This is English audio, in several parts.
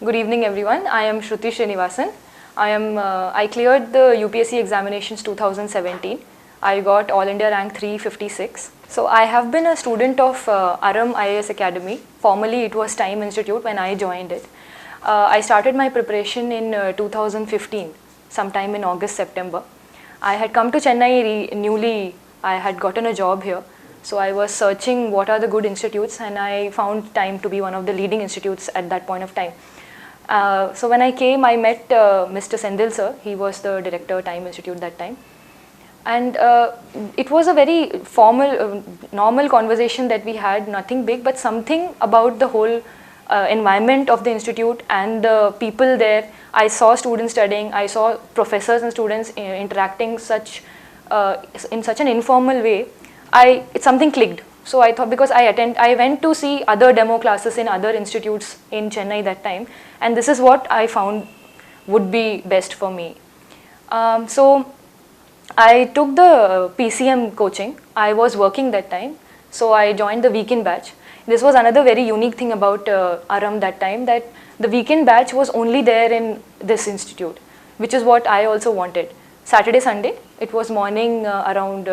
Good evening, everyone. I am Shruti Srinivasan. I cleared the UPSC examinations 2017. I got All India rank 356. So I have been a student of Aram IAS Academy. Formerly, it was Time Institute when I joined it. I started my preparation in 2015, sometime in August, September. I had come to Chennai newly. I had gotten a job here. So I was searching what are the good institutes, and I found Time to be one of the leading institutes at that point of time. So when I came, I met Mr. Sendil sir. He was the director of Time Institute that time. And it was a very formal, normal conversation that we had, nothing big, but something about the whole environment of the institute and the people there. I saw students studying, I saw professors and students interacting in such an informal way. Something clicked. So I thought, because I went to see other demo classes in other institutes in Chennai that time, and this is what I found would be best for me. So I took the PCM coaching. I was working that time, so I joined the weekend batch. This was another very unique thing about Aram that time, that the weekend batch was only there in this institute, which is what I also wanted. Saturday, Sunday, it was morning around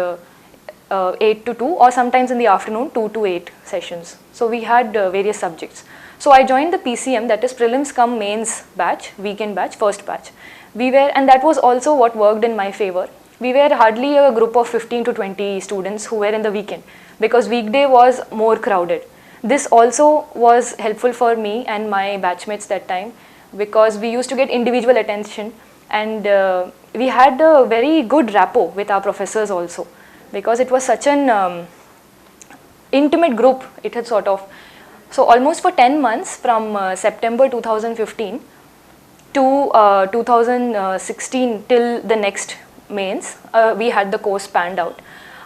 8 to 2, or sometimes in the afternoon 2 to 8 sessions. So we had various subjects. So I joined the PCM, that is prelims cum mains batch, weekend batch, first batch. And that was also what worked in my favor. We were hardly a group of 15 to 20 students who were in the weekend, because weekday was more crowded. This also was helpful for me and my batchmates that time, because we used to get individual attention, and we had a very good rapport with our professors also, because it was such an intimate group. It had sort of, so almost for 10 months from September 2015 to 2016 till the next mains, we had the course panned out.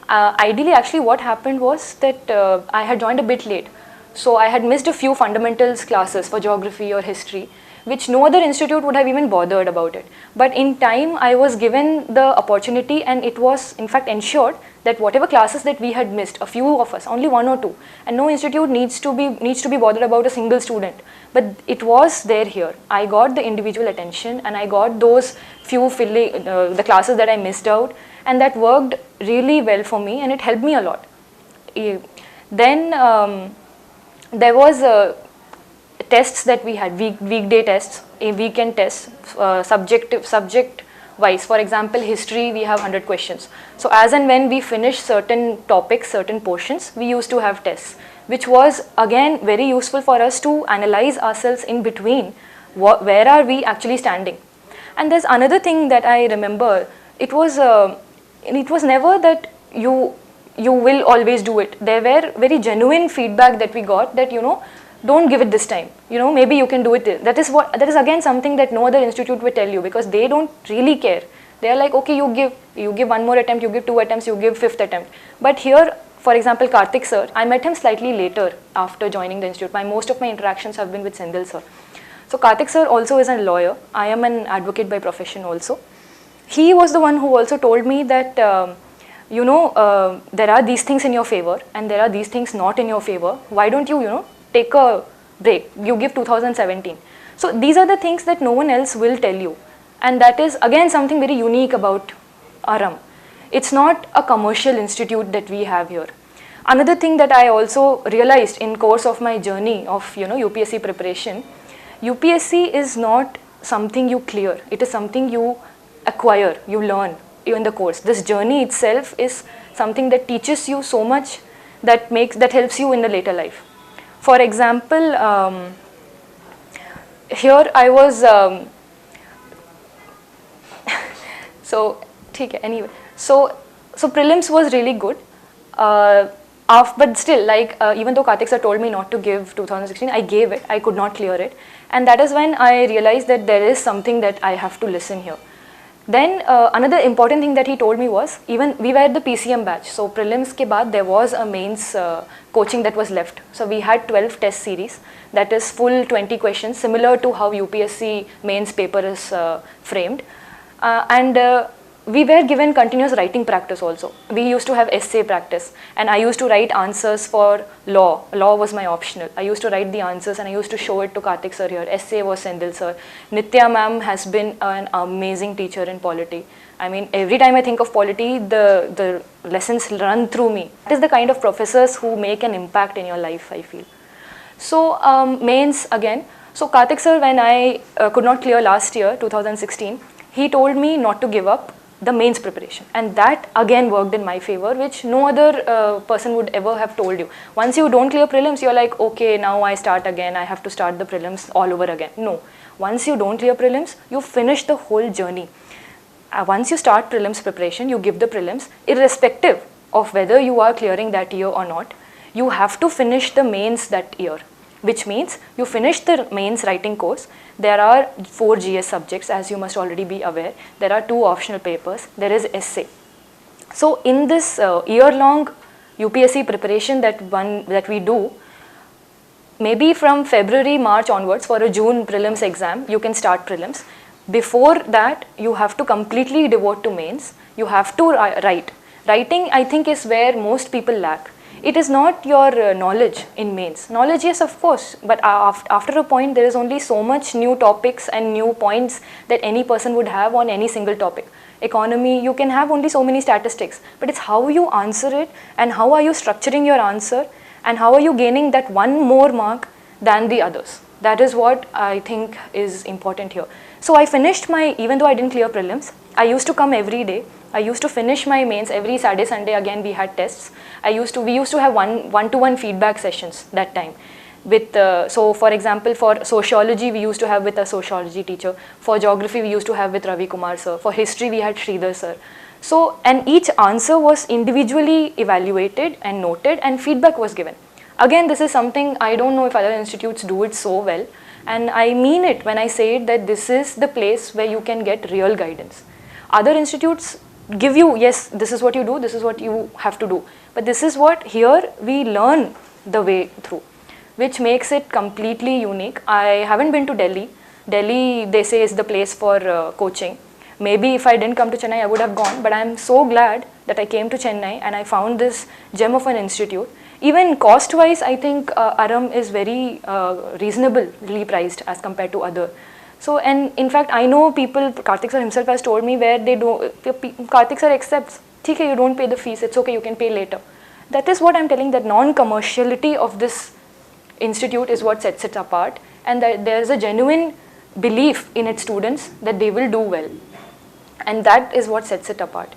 Ideally, actually what happened was that I had joined a bit late, so I had missed a few fundamentals classes for geography or history, which no other institute would have even bothered about it. But in time, I was given the opportunity, and it was in fact ensured that whatever classes that we had missed, a few of us, only 1 or 2, and no institute needs to be bothered about a single student, but it was there here. I got the individual attention, and I got those few the classes that I missed out, and that worked really well for me, and it helped me a lot. Then there was tests that we had, weekday tests, weekend tests, subject wise. For example, history, we have 100 questions. So as and when we finish certain topics, certain portions, we used to have tests, which was again very useful for us to analyze ourselves in between. Where are we actually standing? And there's another thing that I remember. It was never that you will always do it. There were very genuine feedback that we got, that don't give it this time, maybe you can do it. That is again something that no other institute will tell you, because they don't really care. They are like, okay, you give one more attempt, you give 2 attempts, you give 5th attempt. But here, for example, Karthik sir, I met him slightly later after joining the institute. Most of my interactions have been with Sendil sir. So Karthik sir also is a lawyer. I am an advocate by profession also. He was the one who also told me that there are these things in your favor, and there are these things not in your favor. Why don't you take a break? You give 2017. So these are the things that no one else will tell you, and that is again something very unique about Aram. It's not a commercial institute that we have here. Another thing that I also realized in course of my journey of UPSC preparation, UPSC is not something you clear. It is something you acquire, you learn in the course. This journey itself is something that teaches you so much, that helps you in the later life. For example, here I was, so prelims was really good, but still, even though Karthik sir told me not to give 2016, I gave it. I could not clear it, and that is when I realized that there is something that I have to listen here. Then another important thing that he told me was, even we were at the PCM batch, so prelims ke baad there was a mains coaching that was left. So we had 12 test series, that is full 20 questions, similar to how UPSC mains paper is framed. And we were given continuous writing practice also. We used to have essay practice, and I used to write answers for law. Law was my optional. I used to write the answers and I used to show it to Karthik sir here. Essay was Sendil sir. Nitya ma'am has been an amazing teacher in polity. I mean, every time I think of polity, the lessons run through me. That is the kind of professors who make an impact in your life, I feel. So mains again. So Karthik sir, when I could not clear last year, 2016, he told me not to give up the mains preparation, and that again worked in my favor, which no other person would ever have told you. Once you don't clear prelims, you're like, okay, now I start again, I have to start the prelims all over again. No, once you don't clear prelims, you finish the whole journey. Once you start prelims preparation, you give the prelims, irrespective of whether you are clearing that year or not, you have to finish the mains that year, which means you finish the mains writing course. There are 4 GS subjects, as you must already be aware. There are 2 optional papers. There is essay. So in this year-long UPSC preparation that we do, maybe from February, March onwards for a June prelims exam, you can start prelims. Before that, you have to completely devote to mains. You have to write. Writing, I think, is where most people lack. It is not your knowledge in mains. Knowledge, yes, of course, but after a point, there is only so much new topics and new points that any person would have on any single topic. Economy, you can have only so many statistics, but it's how you answer it and how are you structuring your answer and how are you gaining that one more mark than the others. That is what I think is important here. So I finished even though I didn't clear prelims, I used to come every day. I used to finish my mains every Saturday, Sunday. Again, we had tests. We used to have one-to-one feedback sessions that time. So for example, for sociology, we used to have with a sociology teacher. For geography, we used to have with Ravi Kumar sir. For history, we had Sridhar sir. So, and each answer was individually evaluated and noted and feedback was given. Again, this is something I don't know if other institutes do it so well. And I mean it when I say it that this is the place where you can get real guidance. Other institutes give you, yes, this is what you do, this is what you have to do. But this is what here we learn the way through, which makes it completely unique. I haven't been to Delhi. Delhi, they say, is the place for coaching. Maybe if I didn't come to Chennai, I would have gone. But I'm so glad that I came to Chennai and I found this gem of an institute. Even cost-wise, I think Aram is very reasonably priced as compared to other. So, and in fact, I know people, Karthik sir himself has told me where they do, Karthik sir accepts, okay, you don't pay the fees, it's okay, you can pay later. That is what I'm telling, that non-commerciality of this institute is what sets it apart, and that there's a genuine belief in its students that they will do well. And that is what sets it apart.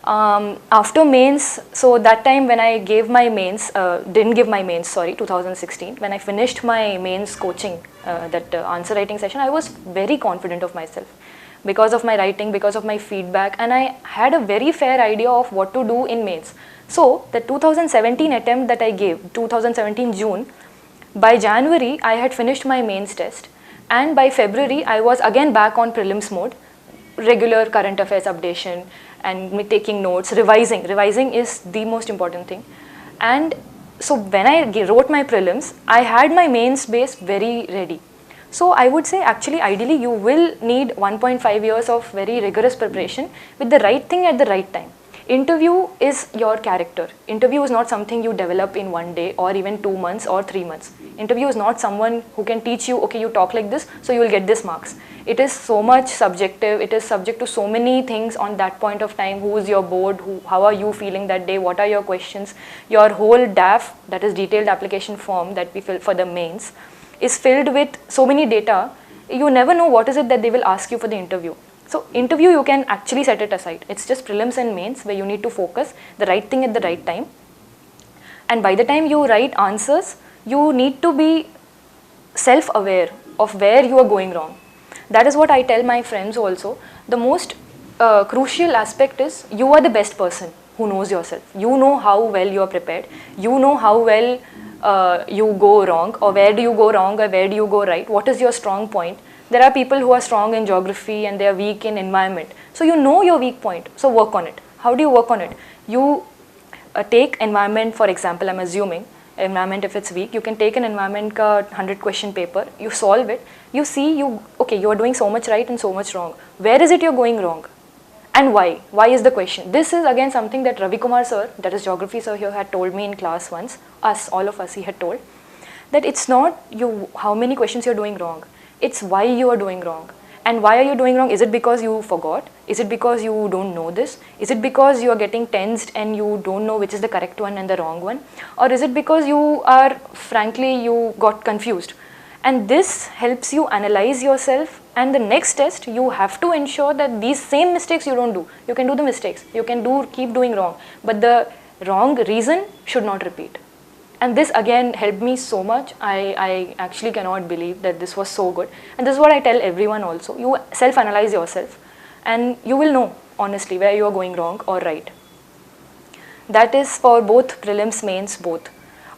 After mains, so that time when I gave my mains, 2016, when I finished my mains coaching, answer writing session, I was very confident of myself because of my writing, because of my feedback, and I had a very fair idea of what to do in mains. So the 2017 attempt that I gave, 2017 June, by January I had finished my mains test, and by February I was again back on prelims mode, regular current affairs updation and taking notes, revising. Revising is the most important thing. And so when I wrote my prelims, I had my mains base very ready. So I would say actually ideally you will need 1.5 years of very rigorous preparation with the right thing at the right time. Interview is your character. Interview is not something you develop in one day or even 2 months or 3 months. Interview is not someone who can teach you, okay, you talk like this, so you will get this marks. It is so much subjective. It is subject to so many things on that point of time. Who is your board? How are you feeling that day? What are your questions? Your whole DAF, that is detailed application form that we fill for the mains, is filled with so many data. You never know what is it that they will ask you for the interview. So interview, you can actually set it aside. It's just prelims and mains where you need to focus the right thing at the right time. And by the time you write answers, you need to be self-aware of where you are going wrong. That is what I tell my friends also. The most crucial aspect is you are the best person who knows yourself. You know how well you are prepared. You know how well you go wrong, or where do you go wrong or where do you go right. What is your strong point? There are people who are strong in geography and they are weak in environment. So you know your weak point, so work on it. How do you work on it? You take environment, for example, I'm assuming, environment if it's weak, you can take an environment ka 100 question paper, you solve it, you see, okay, you are doing so much right and so much wrong. Where is it you're going wrong? And why? Why is the question. This is again something that Ravi Kumar sir, that is geography sir here, had told me in class once, all of us, he had told, that it's not you how many questions you're doing wrong, it's why you are doing wrong. And why are you doing wrong? Is it because you forgot? Is it because you don't know this? Is it because you are getting tensed and you don't know which is the correct one and the wrong one? Or is it because you are, frankly, you got confused? And this helps you analyze yourself, and the next test you have to ensure that these same mistakes you don't do. You can do the mistakes, you can keep doing wrong, but the wrong reason should not repeat. And this again helped me so much. I actually cannot believe that this was so good. And this is what I tell everyone also. You self-analyze yourself and you will know honestly where you are going wrong or right. That is for both prelims, mains, both.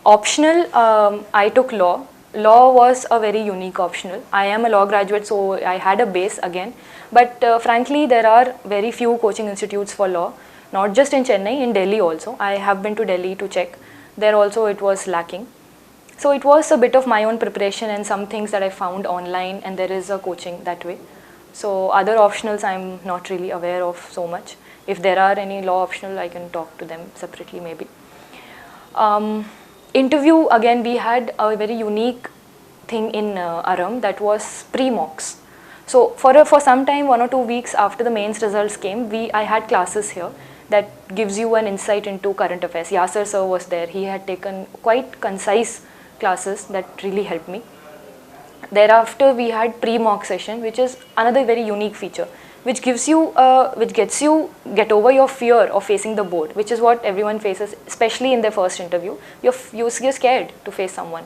Optional, I took law. Law was a very unique optional. I am a law graduate, so I had a base again. But frankly, there are very few coaching institutes for law, not just in Chennai, in Delhi also. I have been to Delhi to check. There also it was lacking. So it was a bit of my own preparation and some things that I found online, and there is a coaching that way. So other optionals I'm not really aware of so much. If there are any law optional, I can talk to them separately maybe. Interview, again we had a very unique thing in Aram, that was pre-mocks. So for some time, 1 or 2 weeks after the mains results came, I had classes here that gives you an insight into current affairs. Yasser sir was there. He had taken quite concise classes that really helped me. Thereafter, we had pre-mock session, which is another very unique feature, which gives you, get over your fear of facing the board, which is what everyone faces, especially in their first interview. You're scared to face someone.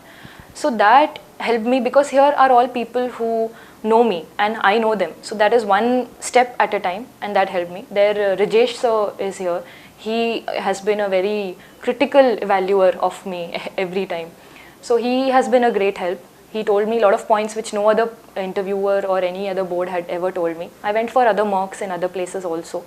So that helped me, because here are all people who know me and I know them. So that is one step at a time, and that helped me. There, Rajesh sir is here. He has been a very critical evaluator of me every time. So he has been a great help. He told me a lot of points which no other interviewer or any other board had ever told me. I went for other mocks in other places also.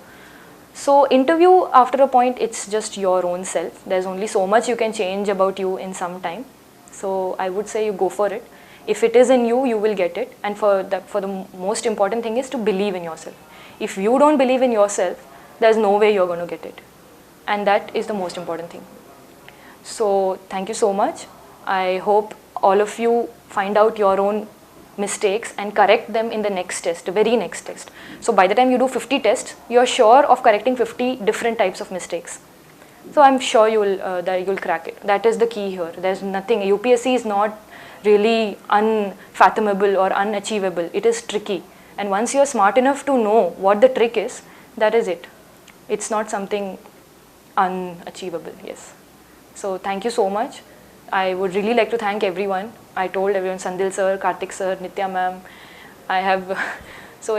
So interview, after a point, it's just your own self. There's only so much you can change about you in some time. So I would say you go for it. If it is in you, you will get it. And for the most important thing is to believe in yourself. If you don't believe in yourself, there's no way you're going to get it. And that is the most important thing. So thank you so much. I hope all of you find out your own mistakes and correct them in the next test, the very next test. So by the time you do 50 tests, you're sure of correcting 50 different types of mistakes. So I'm sure you'll crack it. That is the key here. There's nothing, UPSC is not really unfathomable or unachievable. It is tricky. And once you're smart enough to know what the trick is, that is it. It's not something unachievable, yes. So thank you so much. I would really like to thank everyone. I told everyone, Sandil sir, Karthik sir, Nitya ma'am. I have, so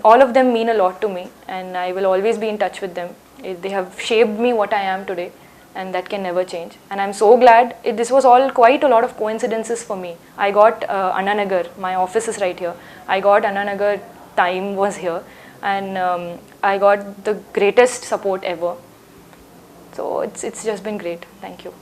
all of them mean a lot to me, and I will always be in touch with them. They have shaped me what I am today, and that can never change. And I'm so glad, this was all quite a lot of coincidences for me. I got Anna Nagar, my office is right here. I got Anna Nagar, time was here, and I got the greatest support ever. So it's just been great. Thank you.